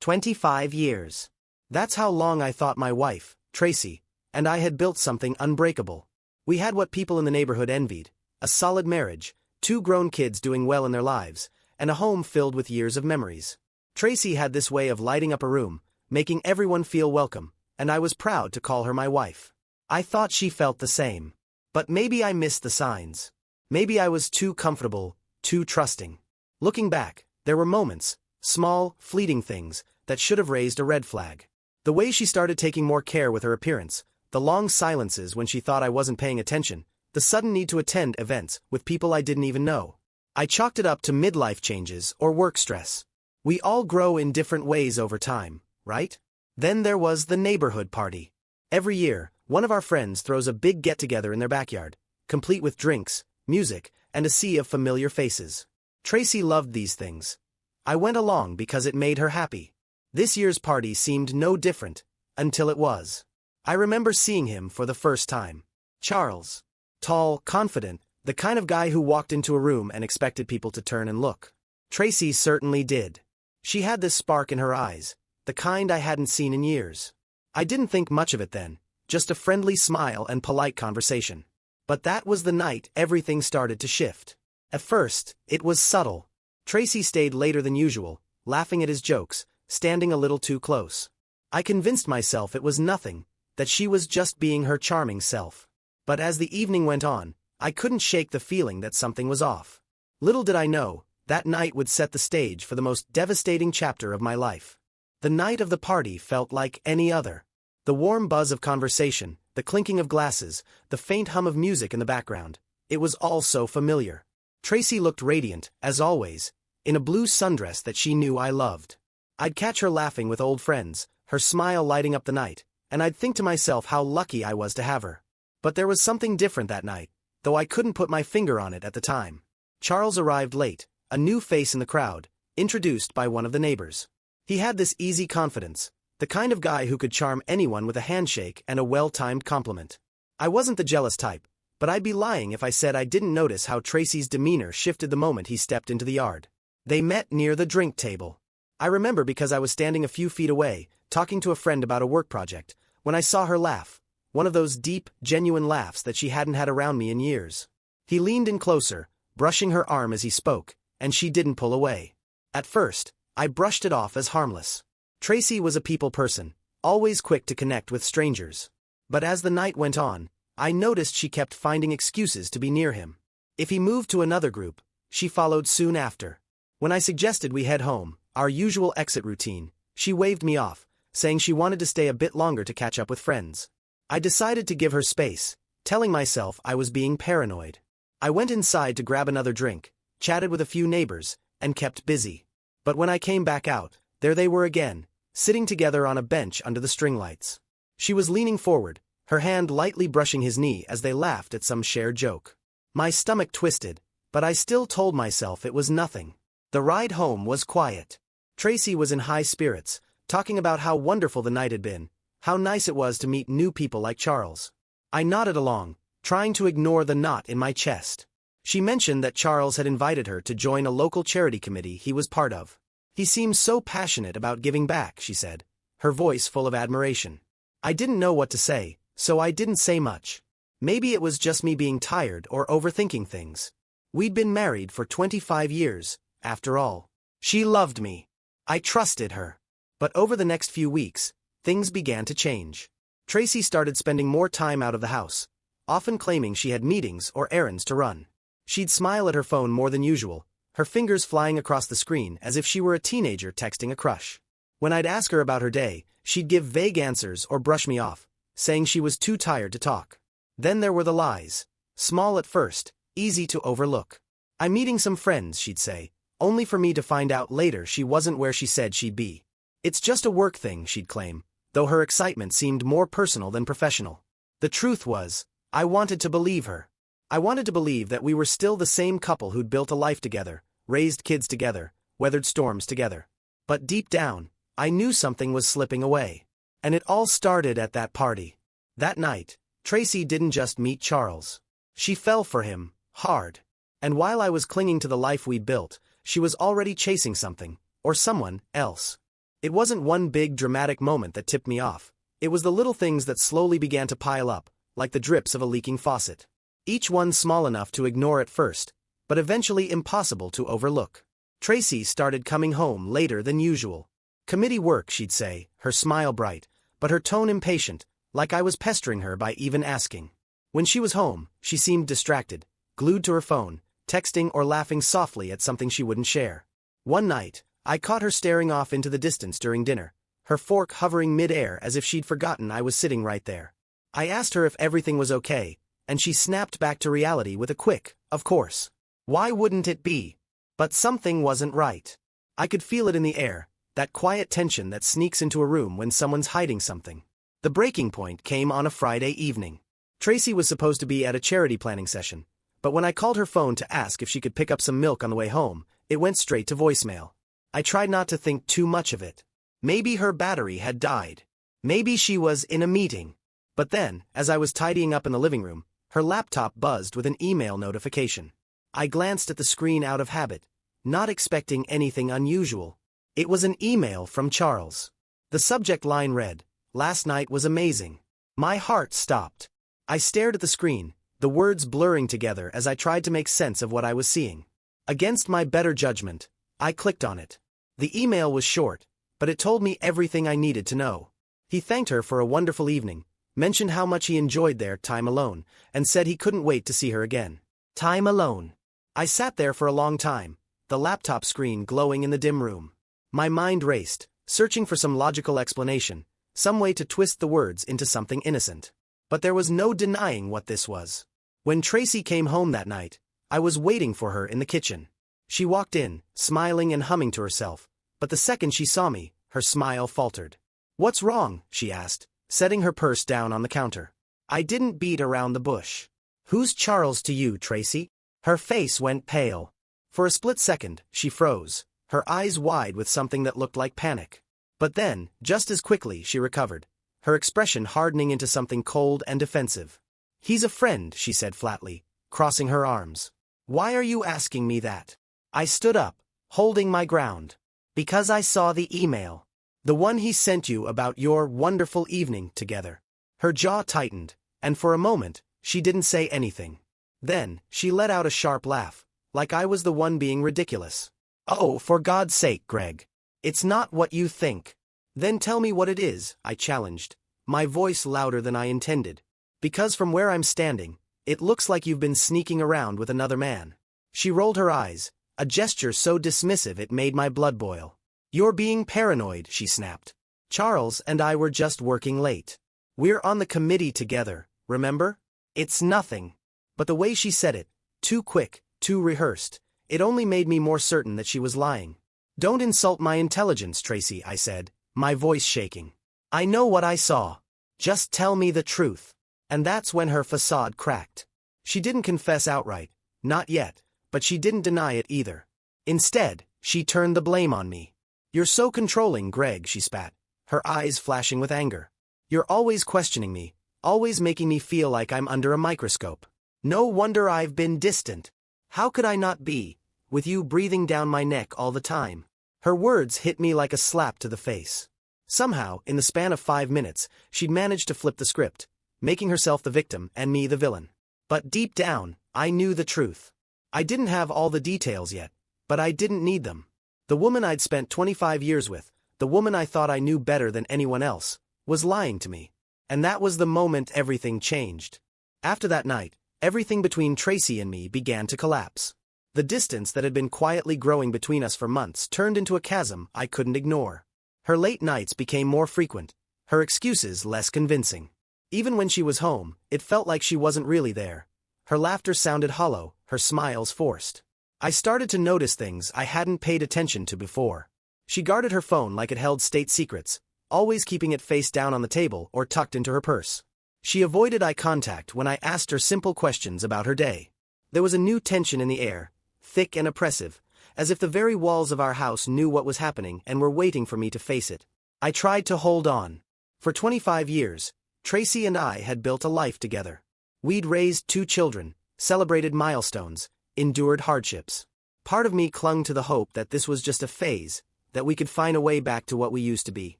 25 years. That's how long I thought my wife, Tracy, and I had built something unbreakable. We had what people in the neighborhood envied: a solid marriage, 2 grown kids doing well in their lives, and a home filled with years of memories. Tracy had this way of lighting up a room, making everyone feel welcome, and I was proud to call her my wife. I thought she felt the same. But maybe I missed the signs. Maybe I was too comfortable, too trusting. Looking back, there were moments, small, fleeting things, that should have raised a red flag. The way she started taking more care with her appearance, the long silences when she thought I wasn't paying attention, the sudden need to attend events with people I didn't even know. I chalked it up to midlife changes or work stress. We all grow in different ways over time, right? Then there was the neighborhood party. Every year, one of our friends throws a big get-together in their backyard, complete with drinks, music, and a sea of familiar faces. Tracy loved these things. I went along because it made her happy. This year's party seemed no different, until it was. I remember seeing him for the first time. Charles. Tall, confident, the kind of guy who walked into a room and expected people to turn and look. Tracy certainly did. She had this spark in her eyes, the kind I hadn't seen in years. I didn't think much of it then, just a friendly smile and polite conversation. But that was the night everything started to shift. At first, it was subtle. Tracy stayed later than usual, laughing at his jokes, standing a little too close. I convinced myself it was nothing, that she was just being her charming self. But as the evening went on, I couldn't shake the feeling that something was off. Little did I know, that night would set the stage for the most devastating chapter of my life. The night of the party felt like any other. The warm buzz of conversation, the clinking of glasses, the faint hum of music in the background. It was all so familiar. Tracy looked radiant, as always, in a blue sundress that she knew I loved. I'd catch her laughing with old friends, her smile lighting up the night, and I'd think to myself how lucky I was to have her. But there was something different that night, though I couldn't put my finger on it at the time. Charles arrived late, a new face in the crowd, introduced by one of the neighbors. He had this easy confidence, the kind of guy who could charm anyone with a handshake and a well-timed compliment. I wasn't the jealous type, but I'd be lying if I said I didn't notice how Tracy's demeanor shifted the moment he stepped into the yard. They met near the drink table. I remember because I was standing a few feet away, talking to a friend about a work project, when I saw her laugh, one of those deep, genuine laughs that she hadn't had around me in years. He leaned in closer, brushing her arm as he spoke, and she didn't pull away. At first, I brushed it off as harmless. Tracy was a people person, always quick to connect with strangers. But as the night went on, I noticed she kept finding excuses to be near him. If he moved to another group, she followed soon after. When I suggested we head home, our usual exit routine, she waved me off, saying she wanted to stay a bit longer to catch up with friends. I decided to give her space, telling myself I was being paranoid. I went inside to grab another drink, chatted with a few neighbors, and kept busy. But when I came back out, there they were again, sitting together on a bench under the string lights. She was leaning forward, her hand lightly brushing his knee as they laughed at some shared joke. My stomach twisted, but I still told myself it was nothing. The ride home was quiet. Tracy was in high spirits, talking about how wonderful the night had been, how nice it was to meet new people like Charles. I nodded along, trying to ignore the knot in my chest. She mentioned that Charles had invited her to join a local charity committee he was part of. He seems so passionate about giving back, she said, her voice full of admiration. I didn't know what to say, so I didn't say much. Maybe it was just me being tired or overthinking things. We'd been married for 25 years, after all. She loved me. I trusted her. But over the next few weeks, things began to change. Tracy started spending more time out of the house, often claiming she had meetings or errands to run. She'd smile at her phone more than usual, her fingers flying across the screen as if she were a teenager texting a crush. When I'd ask her about her day, she'd give vague answers or brush me off, saying she was too tired to talk. Then there were the lies. Small at first, easy to overlook. "I'm meeting some friends," she'd say, only for me to find out later she wasn't where she said she'd be. "It's just a work thing," she'd claim, though her excitement seemed more personal than professional. The truth was, I wanted to believe her. I wanted to believe that we were still the same couple who'd built a life together, raised kids together, weathered storms together. But deep down, I knew something was slipping away. And it all started at that party. That night, Tracy didn't just meet Charles. She fell for him, hard. And while I was clinging to the life we'd built, she was already chasing something, or someone, else. It wasn't one big dramatic moment that tipped me off. It was the little things that slowly began to pile up, like the drips of a leaking faucet. Each one small enough to ignore at first, but eventually impossible to overlook. Tracy started coming home later than usual. Committee work, she'd say, her smile bright, but her tone impatient, like I was pestering her by even asking. When she was home, she seemed distracted, glued to her phone, texting or laughing softly at something she wouldn't share. One night, I caught her staring off into the distance during dinner, her fork hovering mid-air as if she'd forgotten I was sitting right there. I asked her if everything was okay, and she snapped back to reality with a quick, "Of course. Why wouldn't it be?" But something wasn't right. I could feel it in the air, that quiet tension that sneaks into a room when someone's hiding something. The breaking point came on a Friday evening. Tracy was supposed to be at a charity planning session, but when I called her phone to ask if she could pick up some milk on the way home, it went straight to voicemail. I tried not to think too much of it. Maybe her battery had died. Maybe she was in a meeting. But then, as I was tidying up in the living room, her laptop buzzed with an email notification. I glanced at the screen out of habit, not expecting anything unusual. It was an email from Charles. The subject line read, "Last night was amazing." My heart stopped. I stared at the screen, the words blurring together as I tried to make sense of what I was seeing. Against my better judgment, I clicked on it. The email was short, but it told me everything I needed to know. He thanked her for a wonderful evening, mentioned how much he enjoyed their time alone, and said he couldn't wait to see her again. Time alone. I sat there for a long time, the laptop screen glowing in the dim room. My mind raced, searching for some logical explanation, some way to twist the words into something innocent. But there was no denying what this was. When Tracy came home that night, I was waiting for her in the kitchen. She walked in, smiling and humming to herself, but the second she saw me, her smile faltered. "What's wrong?" she asked, setting her purse down on the counter. I didn't beat around the bush. "Who's Charles to you, Tracy?" Her face went pale. For a split second, she froze, her eyes wide with something that looked like panic. But then, just as quickly, she recovered, her expression hardening into something cold and defensive. "He's a friend," she said flatly, crossing her arms. "Why are you asking me that?" I stood up, holding my ground. "Because I saw the email. The one he sent you about your wonderful evening together." Her jaw tightened, and for a moment, she didn't say anything. Then, she let out a sharp laugh, like I was the one being ridiculous. "Oh, for God's sake, Greg. It's not what you think." "Then tell me what it is," I challenged, my voice louder than I intended. "Because from where I'm standing, it looks like you've been sneaking around with another man." She rolled her eyes, a gesture so dismissive it made my blood boil. "You're being paranoid," she snapped. "Charles and I were just working late. We're on the committee together, remember? It's nothing." But the way she said it, too quick, too rehearsed, it only made me more certain that she was lying. "Don't insult my intelligence, Tracy," I said, my voice shaking. "I know what I saw. Just tell me the truth." And that's when her facade cracked. She didn't confess outright, not yet, but she didn't deny it either. Instead, she turned the blame on me. "You're so controlling, Greg," she spat, her eyes flashing with anger. "You're always questioning me, always making me feel like I'm under a microscope. No wonder I've been distant. How could I not be, with you breathing down my neck all the time?" Her words hit me like a slap to the face. Somehow, in the span of 5 minutes, she'd managed to flip the script, making herself the victim and me the villain. But deep down, I knew the truth. I didn't have all the details yet, but I didn't need them. The woman I'd spent 25 years with, the woman I thought I knew better than anyone else, was lying to me. And that was the moment everything changed. After that night, everything between Tracy and me began to collapse. The distance that had been quietly growing between us for months turned into a chasm I couldn't ignore. Her late nights became more frequent, her excuses less convincing. Even when she was home, it felt like she wasn't really there. Her laughter sounded hollow, her smiles forced. I started to notice things I hadn't paid attention to before. She guarded her phone like it held state secrets, always keeping it face down on the table or tucked into her purse. She avoided eye contact when I asked her simple questions about her day. There was a new tension in the air, thick and oppressive, as if the very walls of our house knew what was happening and were waiting for me to face it. I tried to hold on. For 25 years, Tracy and I had built a life together. We'd raised 2 children, celebrated milestones, endured hardships. Part of me clung to the hope that this was just a phase, that we could find a way back to what we used to be.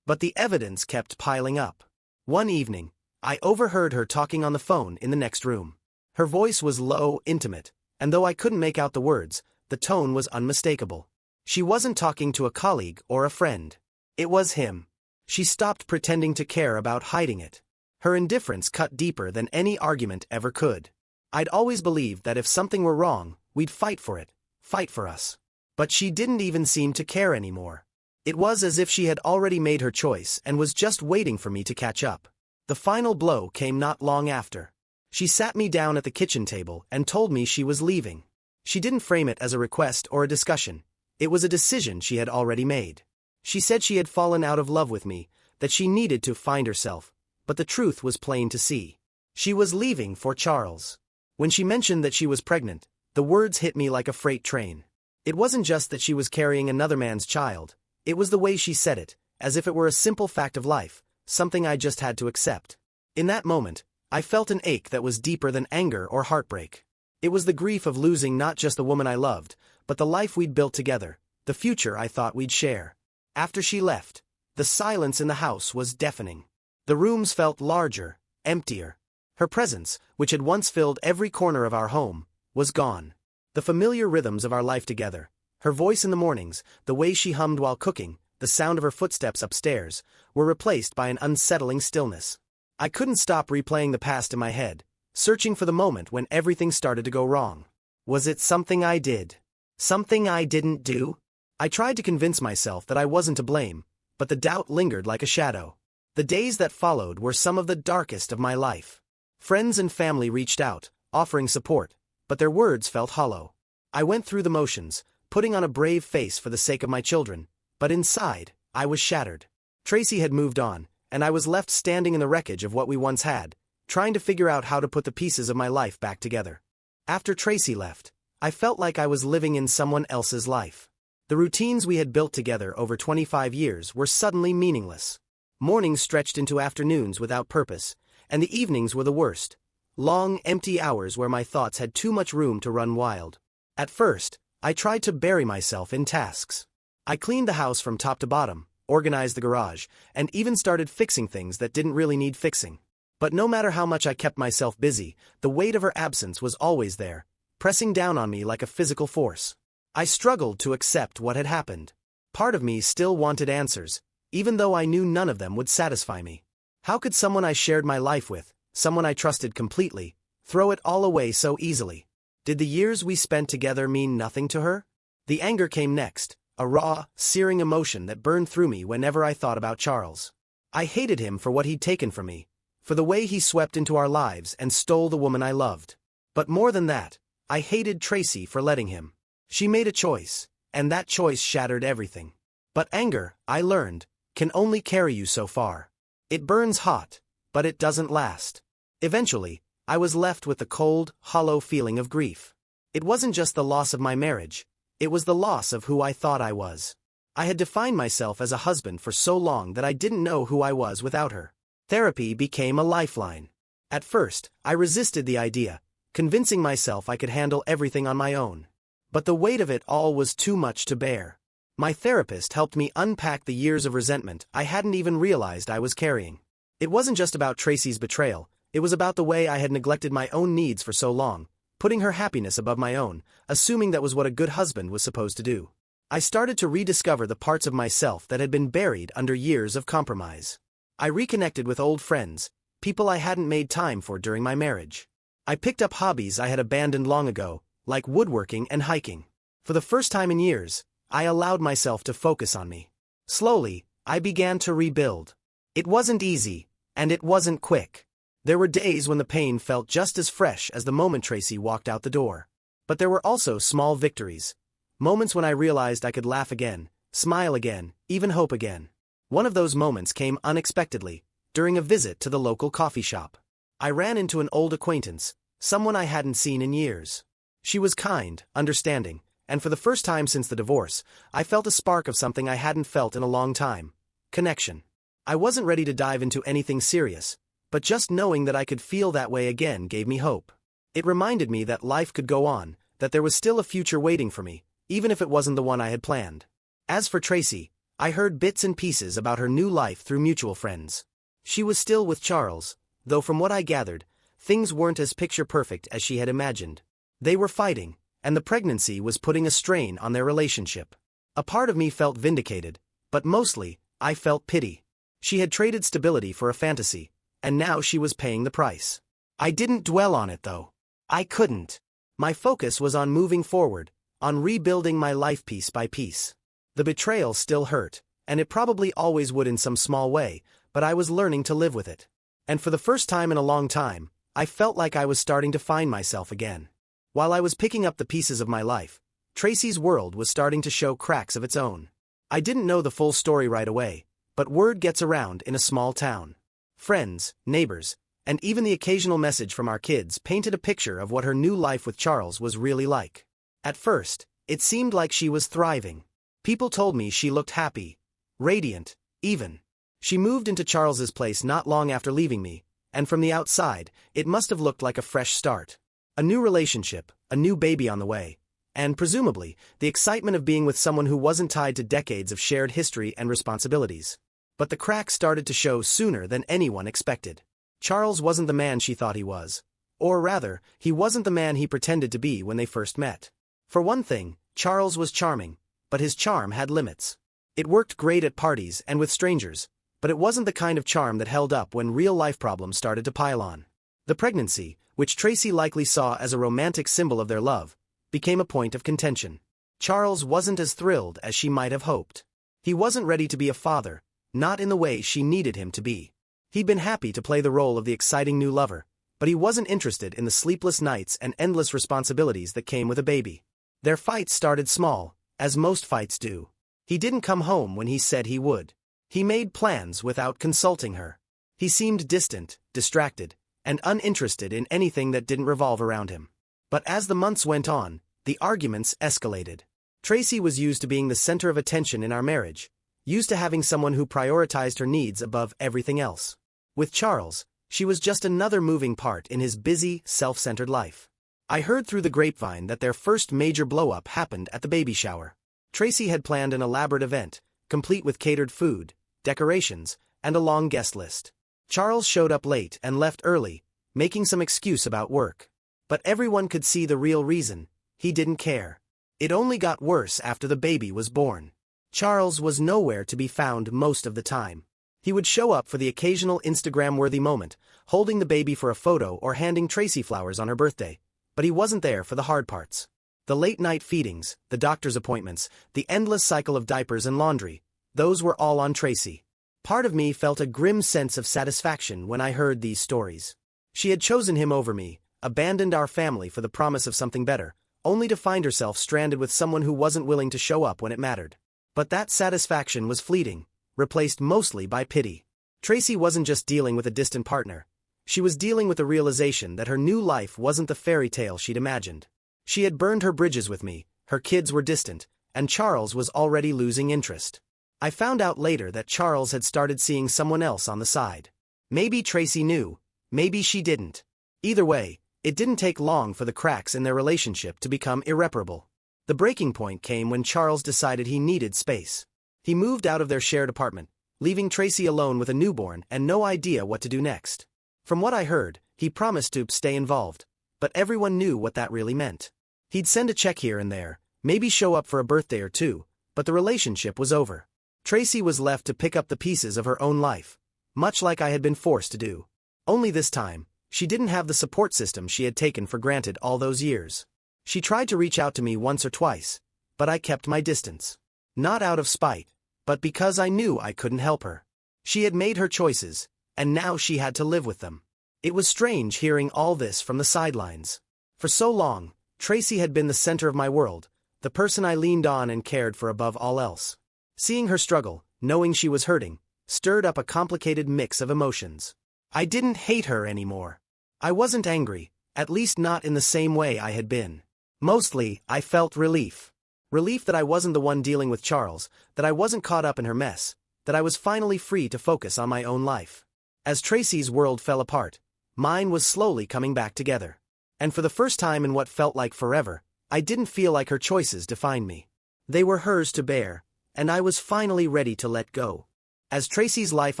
But the evidence kept piling up. One evening, I overheard her talking on the phone in the next room. Her voice was low, intimate, and though I couldn't make out the words, the tone was unmistakable. She wasn't talking to a colleague or a friend. It was him. She stopped pretending to care about hiding it. Her indifference cut deeper than any argument ever could. I'd always believed that if something were wrong, we'd fight for it, fight for us. But she didn't even seem to care anymore. It was as if she had already made her choice and was just waiting for me to catch up. The final blow came not long after. She sat me down at the kitchen table and told me she was leaving. She didn't frame it as a request or a discussion. It was a decision she had already made. She said she had fallen out of love with me, that she needed to find herself, but the truth was plain to see. She was leaving for Charles. When she mentioned that she was pregnant, the words hit me like a freight train. It wasn't just that she was carrying another man's child. It was the way she said it, as if it were a simple fact of life, something I just had to accept. In that moment, I felt an ache that was deeper than anger or heartbreak. It was the grief of losing not just the woman I loved, but the life we'd built together, the future I thought we'd share. After she left, the silence in the house was deafening. The rooms felt larger, emptier. Her presence, which had once filled every corner of our home, was gone. The familiar rhythms of our life together, her voice in the mornings, the way she hummed while cooking, the sound of her footsteps upstairs, were replaced by an unsettling stillness. I couldn't stop replaying the past in my head, searching for the moment when everything started to go wrong. Was it something I did? Something I didn't do? I tried to convince myself that I wasn't to blame, but the doubt lingered like a shadow. The days that followed were some of the darkest of my life. Friends and family reached out, offering support, but their words felt hollow. I went through the motions, putting on a brave face for the sake of my children, but inside, I was shattered. Tracy had moved on, and I was left standing in the wreckage of what we once had, trying to figure out how to put the pieces of my life back together. After Tracy left, I felt like I was living in someone else's life. The routines we had built together over 25 years were suddenly meaningless. Mornings stretched into afternoons without purpose, and the evenings were the worst. Long, empty hours where my thoughts had too much room to run wild. At first, I tried to bury myself in tasks. I cleaned the house from top to bottom, organized the garage, and even started fixing things that didn't really need fixing. But no matter how much I kept myself busy, the weight of her absence was always there, pressing down on me like a physical force. I struggled to accept what had happened. Part of me still wanted answers, even though I knew none of them would satisfy me. How could someone I shared my life with, someone I trusted completely, throw it all away so easily? Did the years we spent together mean nothing to her? The anger came next, a raw, searing emotion that burned through me whenever I thought about Charles. I hated him for what he'd taken from me, for the way he swept into our lives and stole the woman I loved. But more than that, I hated Tracy for letting him. She made a choice, and that choice shattered everything. But anger, I learned, can only carry you so far. It burns hot, but it doesn't last. Eventually, I was left with the cold, hollow feeling of grief. It wasn't just the loss of my marriage, it was the loss of who I thought I was. I had defined myself as a husband for so long that I didn't know who I was without her. Therapy became a lifeline. At first, I resisted the idea, convincing myself I could handle everything on my own. But the weight of it all was too much to bear. My therapist helped me unpack the years of resentment I hadn't even realized I was carrying. It wasn't just about Tracy's betrayal, it was about the way I had neglected my own needs for so long, putting her happiness above my own, assuming that was what a good husband was supposed to do. I started to rediscover the parts of myself that had been buried under years of compromise. I reconnected with old friends, people I hadn't made time for during my marriage. I picked up hobbies I had abandoned long ago, like woodworking and hiking. For the first time in years, I allowed myself to focus on me. Slowly, I began to rebuild. It wasn't easy, and it wasn't quick. There were days when the pain felt just as fresh as the moment Tracy walked out the door. But there were also small victories. Moments when I realized I could laugh again, smile again, even hope again. One of those moments came unexpectedly, during a visit to the local coffee shop. I ran into an old acquaintance, someone I hadn't seen in years. She was kind, understanding, and for the first time since the divorce, I felt a spark of something I hadn't felt in a long time: connection. I wasn't ready to dive into anything serious, but just knowing that I could feel that way again gave me hope. It reminded me that life could go on, that there was still a future waiting for me, even if it wasn't the one I had planned. As for Tracy, I heard bits and pieces about her new life through mutual friends. She was still with Charles, though from what I gathered, things weren't as picture-perfect as she had imagined. They were fighting, and the pregnancy was putting a strain on their relationship. A part of me felt vindicated, but mostly, I felt pity. She had traded stability for a fantasy, and now she was paying the price. I didn't dwell on it though. I couldn't. My focus was on moving forward, on rebuilding my life piece by piece. The betrayal still hurt, and it probably always would in some small way, but I was learning to live with it. And for the first time in a long time, I felt like I was starting to find myself again. While I was picking up the pieces of my life, Tracy's world was starting to show cracks of its own. I didn't know the full story right away, but word gets around in a small town. Friends, neighbors, and even the occasional message from our kids painted a picture of what her new life with Charles was really like. At first, it seemed like she was thriving. People told me she looked happy, radiant, even. She moved into Charles's place not long after leaving me, and from the outside, it must have looked like a fresh start. A new relationship, a new baby on the way, and presumably, the excitement of being with someone who wasn't tied to decades of shared history and responsibilities. But the cracks started to show sooner than anyone expected. Charles wasn't the man she thought he was. Or rather, he wasn't the man he pretended to be when they first met. For one thing, Charles was charming, but his charm had limits. It worked great at parties and with strangers, but it wasn't the kind of charm that held up when real-life problems started to pile on. The pregnancy, which Tracy likely saw as a romantic symbol of their love, became a point of contention. Charles wasn't as thrilled as she might have hoped. He wasn't ready to be a father, not in the way she needed him to be. He'd been happy to play the role of the exciting new lover, but he wasn't interested in the sleepless nights and endless responsibilities that came with a baby. Their fights started small, as most fights do. He didn't come home when he said he would. He made plans without consulting her. He seemed distant, distracted, and uninterested in anything that didn't revolve around him. But as the months went on, the arguments escalated. Tracy was used to being the center of attention in our marriage, used to having someone who prioritized her needs above everything else. With Charles, she was just another moving part in his busy, self-centered life. I heard through the grapevine that their first major blow-up happened at the baby shower. Tracy had planned an elaborate event, complete with catered food, decorations, and a long guest list. Charles showed up late and left early, making some excuse about work. But everyone could see the real reason: he didn't care. It only got worse after the baby was born. Charles was nowhere to be found most of the time. He would show up for the occasional Instagram-worthy moment, holding the baby for a photo or handing Tracy flowers on her birthday, but he wasn't there for the hard parts. The late-night feedings, the doctor's appointments, the endless cycle of diapers and laundry, those were all on Tracy. Part of me felt a grim sense of satisfaction when I heard these stories. She had chosen him over me, abandoned our family for the promise of something better, only to find herself stranded with someone who wasn't willing to show up when it mattered. But that satisfaction was fleeting, replaced mostly by pity. Tracy wasn't just dealing with a distant partner. She was dealing with the realization that her new life wasn't the fairy tale she'd imagined. She had burned her bridges with me, her kids were distant, and Charles was already losing interest. I found out later that Charles had started seeing someone else on the side. Maybe Tracy knew, maybe she didn't. Either way, it didn't take long for the cracks in their relationship to become irreparable. The breaking point came when Charles decided he needed space. He moved out of their shared apartment, leaving Tracy alone with a newborn and no idea what to do next. From what I heard, he promised to stay involved, but everyone knew what that really meant. He'd send a check here and there, maybe show up for a birthday or two, but the relationship was over. Tracy was left to pick up the pieces of her own life, much like I had been forced to do. Only this time, she didn't have the support system she had taken for granted all those years. She tried to reach out to me once or twice, but I kept my distance. Not out of spite, but because I knew I couldn't help her. She had made her choices, and now she had to live with them. It was strange hearing all this from the sidelines. For so long, Tracy had been the center of my world, the person I leaned on and cared for above all else. Seeing her struggle, knowing she was hurting, stirred up a complicated mix of emotions. I didn't hate her anymore. I wasn't angry, at least not in the same way I had been. Mostly, I felt relief. Relief that I wasn't the one dealing with Charles, that I wasn't caught up in her mess, that I was finally free to focus on my own life. As Tracy's world fell apart, mine was slowly coming back together. And for the first time in what felt like forever, I didn't feel like her choices defined me. They were hers to bear, and I was finally ready to let go. As Tracy's life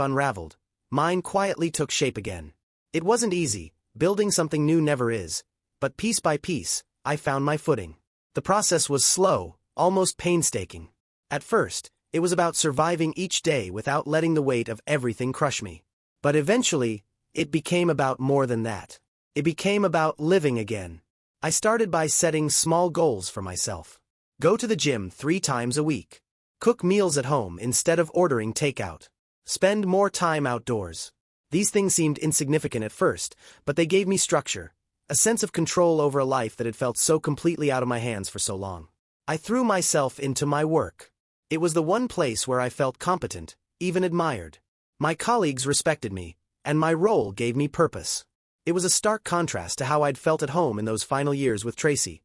unraveled, mine quietly took shape again. It wasn't easy, building something new never is, but piece by piece, I found my footing. The process was slow, almost painstaking. At first, it was about surviving each day without letting the weight of everything crush me. But eventually, it became about more than that. It became about living again. I started by setting small goals for myself. Go to the gym 3 times a week. Cook meals at home instead of ordering takeout. Spend more time outdoors. These things seemed insignificant at first, but they gave me structure, a sense of control over a life that had felt so completely out of my hands for so long. I threw myself into my work. It was the one place where I felt competent, even admired. My colleagues respected me, and my role gave me purpose. It was a stark contrast to how I'd felt at home in those final years with Tracy.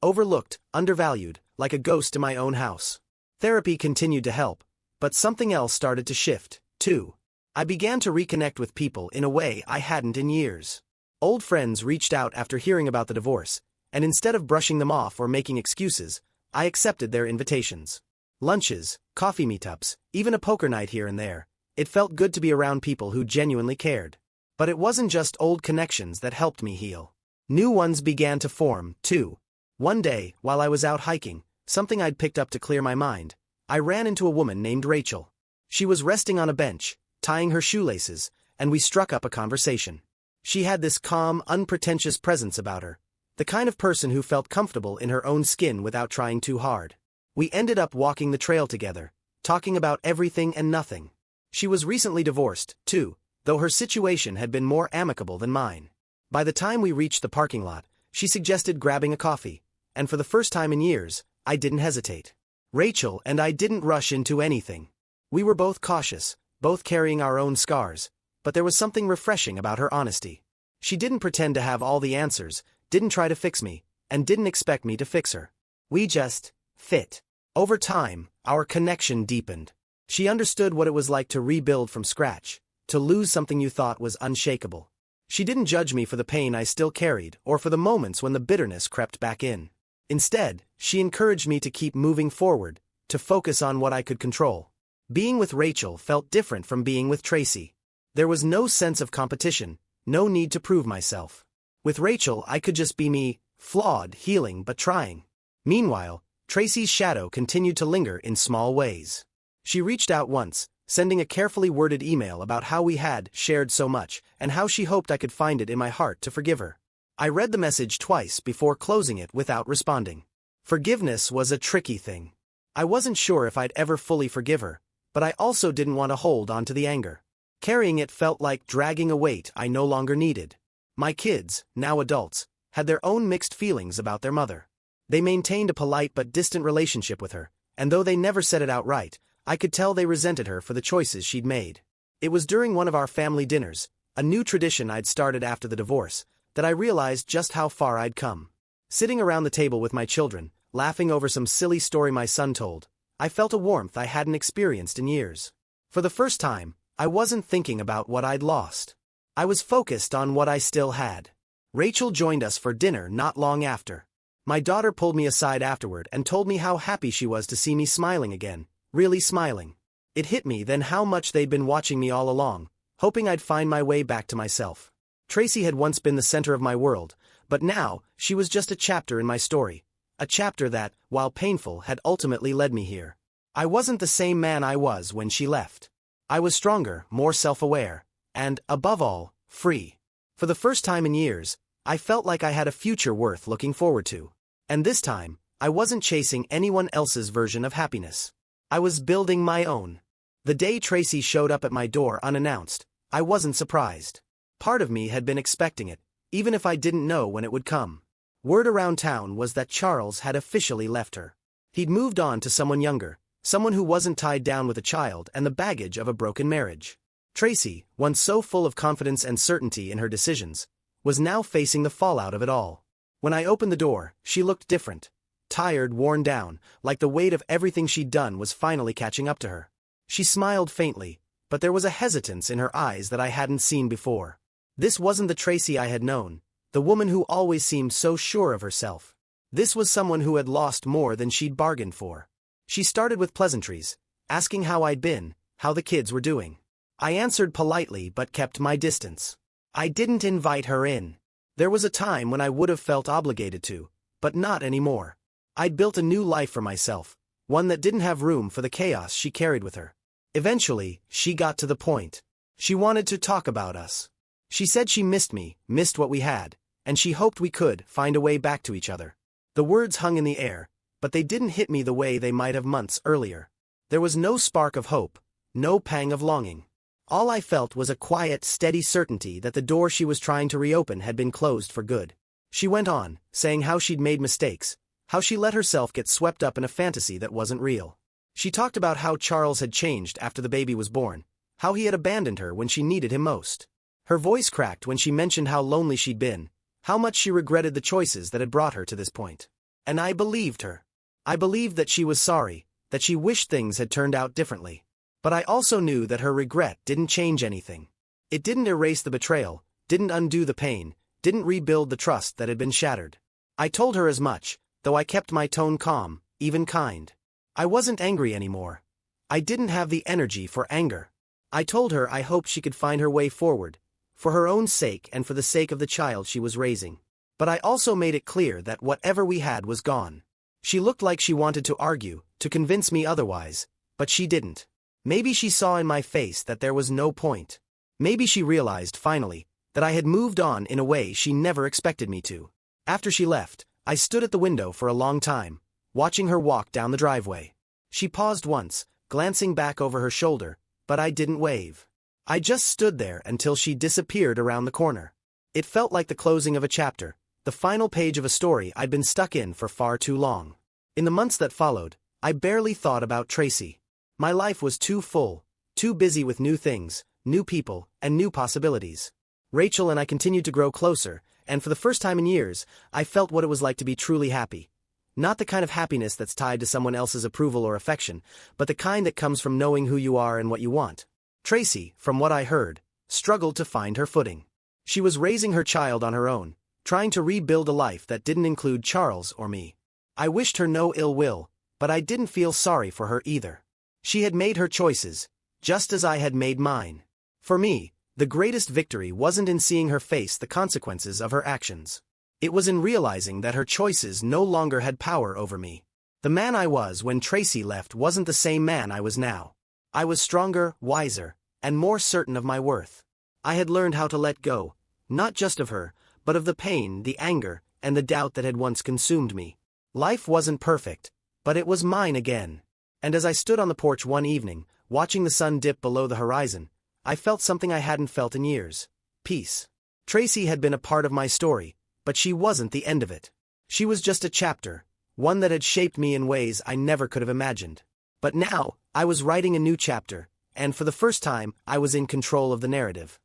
Overlooked, undervalued, like a ghost in my own house. Therapy continued to help, but something else started to shift, too. I began to reconnect with people in a way I hadn't in years. Old friends reached out after hearing about the divorce, and instead of brushing them off or making excuses, I accepted their invitations. Lunches, coffee meetups, even a poker night here and there. It felt good to be around people who genuinely cared. But it wasn't just old connections that helped me heal. New ones began to form, too. One day, while I was out hiking, something I'd picked up to clear my mind, I ran into a woman named Rachel. She was resting on a bench, tying her shoelaces, and we struck up a conversation. She had this calm, unpretentious presence about her, the kind of person who felt comfortable in her own skin without trying too hard. We ended up walking the trail together, talking about everything and nothing. She was recently divorced, too, though her situation had been more amicable than mine. By the time we reached the parking lot, she suggested grabbing a coffee, and for the first time in years, I didn't hesitate. Rachel and I didn't rush into anything. We were both cautious, both carrying our own scars, but there was something refreshing about her honesty. She didn't pretend to have all the answers, didn't try to fix me, and didn't expect me to fix her. We just fit. Over time, our connection deepened. She understood what it was like to rebuild from scratch, to lose something you thought was unshakable. She didn't judge me for the pain I still carried or for the moments when the bitterness crept back in. Instead, she encouraged me to keep moving forward, to focus on what I could control. Being with Rachel felt different from being with Tracy. There was no sense of competition, no need to prove myself. With Rachel, I could just be me, flawed, healing, but trying. Meanwhile, Tracy's shadow continued to linger in small ways. She reached out once, sending a carefully worded email about how we had shared so much and how she hoped I could find it in my heart to forgive her. I read the message twice before closing it without responding. Forgiveness was a tricky thing. I wasn't sure if I'd ever fully forgive her, but I also didn't want to hold on to the anger. Carrying it felt like dragging a weight I no longer needed. My kids, now adults, had their own mixed feelings about their mother. They maintained a polite but distant relationship with her, and though they never said it outright, I could tell they resented her for the choices she'd made. It was during one of our family dinners, a new tradition I'd started after the divorce, that I realized just how far I'd come. Sitting around the table with my children, laughing over some silly story my son told, I felt a warmth I hadn't experienced in years. For the first time, I wasn't thinking about what I'd lost. I was focused on what I still had. Rachel joined us for dinner not long after. My daughter pulled me aside afterward and told me how happy she was to see me smiling again, really smiling. It hit me then how much they'd been watching me all along, hoping I'd find my way back to myself. Tracy had once been the center of my world, but now she was just a chapter in my story. A chapter that, while painful, had ultimately led me here. I wasn't the same man I was when she left. I was stronger, more self-aware, and, above all, free. For the first time in years, I felt like I had a future worth looking forward to. And this time, I wasn't chasing anyone else's version of happiness. I was building my own. The day Tracy showed up at my door unannounced, I wasn't surprised. Part of me had been expecting it, even if I didn't know when it would come. Word around town was that Charles had officially left her. He'd moved on to someone younger, someone who wasn't tied down with a child and the baggage of a broken marriage. Tracy, once so full of confidence and certainty in her decisions, was now facing the fallout of it all. When I opened the door, she looked different. Tired, worn down, like the weight of everything she'd done was finally catching up to her. She smiled faintly, but there was a hesitance in her eyes that I hadn't seen before. This wasn't the Tracy I had known, the woman who always seemed so sure of herself. This was someone who had lost more than she'd bargained for. She started with pleasantries, asking how I'd been, how the kids were doing. I answered politely but kept my distance. I didn't invite her in. There was a time when I would have felt obligated to, but not anymore. I'd built a new life for myself, one that didn't have room for the chaos she carried with her. Eventually, she got to the point. She wanted to talk about us. She said she missed me, missed what we had, and she hoped we could find a way back to each other. The words hung in the air, but they didn't hit me the way they might have months earlier. There was no spark of hope, no pang of longing. All I felt was a quiet, steady certainty that the door she was trying to reopen had been closed for good. She went on, saying how she'd made mistakes, how she let herself get swept up in a fantasy that wasn't real. She talked about how Charles had changed after the baby was born, how he had abandoned her when she needed him most. Her voice cracked when she mentioned how lonely she'd been, how much she regretted the choices that had brought her to this point. And I believed her. I believed that she was sorry, that she wished things had turned out differently. But I also knew that her regret didn't change anything. It didn't erase the betrayal, didn't undo the pain, didn't rebuild the trust that had been shattered. I told her as much, though I kept my tone calm, even kind. I wasn't angry anymore. I didn't have the energy for anger. I told her I hoped she could find her way forward, for her own sake and for the sake of the child she was raising. But I also made it clear that whatever we had was gone. She looked like she wanted to argue, to convince me otherwise, but she didn't. Maybe she saw in my face that there was no point. Maybe she realized, finally, that I had moved on in a way she never expected me to. After she left, I stood at the window for a long time, watching her walk down the driveway. She paused once, glancing back over her shoulder, but I didn't wave. I just stood there until she disappeared around the corner. It felt like the closing of a chapter, the final page of a story I'd been stuck in for far too long. In the months that followed, I barely thought about Tracy. My life was too full, too busy with new things, new people, and new possibilities. Rachel and I continued to grow closer, and for the first time in years, I felt what it was like to be truly happy. Not the kind of happiness that's tied to someone else's approval or affection, but the kind that comes from knowing who you are and what you want. Tracy, from what I heard, struggled to find her footing. She was raising her child on her own, trying to rebuild a life that didn't include Charles or me. I wished her no ill will, but I didn't feel sorry for her either. She had made her choices, just as I had made mine. For me, the greatest victory wasn't in seeing her face the consequences of her actions. It was in realizing that her choices no longer had power over me. The man I was when Tracy left wasn't the same man I was now. I was stronger, wiser, and more certain of my worth. I had learned how to let go, not just of her, but of the pain, the anger, and the doubt that had once consumed me. Life wasn't perfect, but it was mine again. And as I stood on the porch one evening, watching the sun dip below the horizon, I felt something I hadn't felt in years: peace. Tracy had been a part of my story, but she wasn't the end of it. She was just a chapter, one that had shaped me in ways I never could have imagined. But now, I was writing a new chapter, and for the first time, I was in control of the narrative.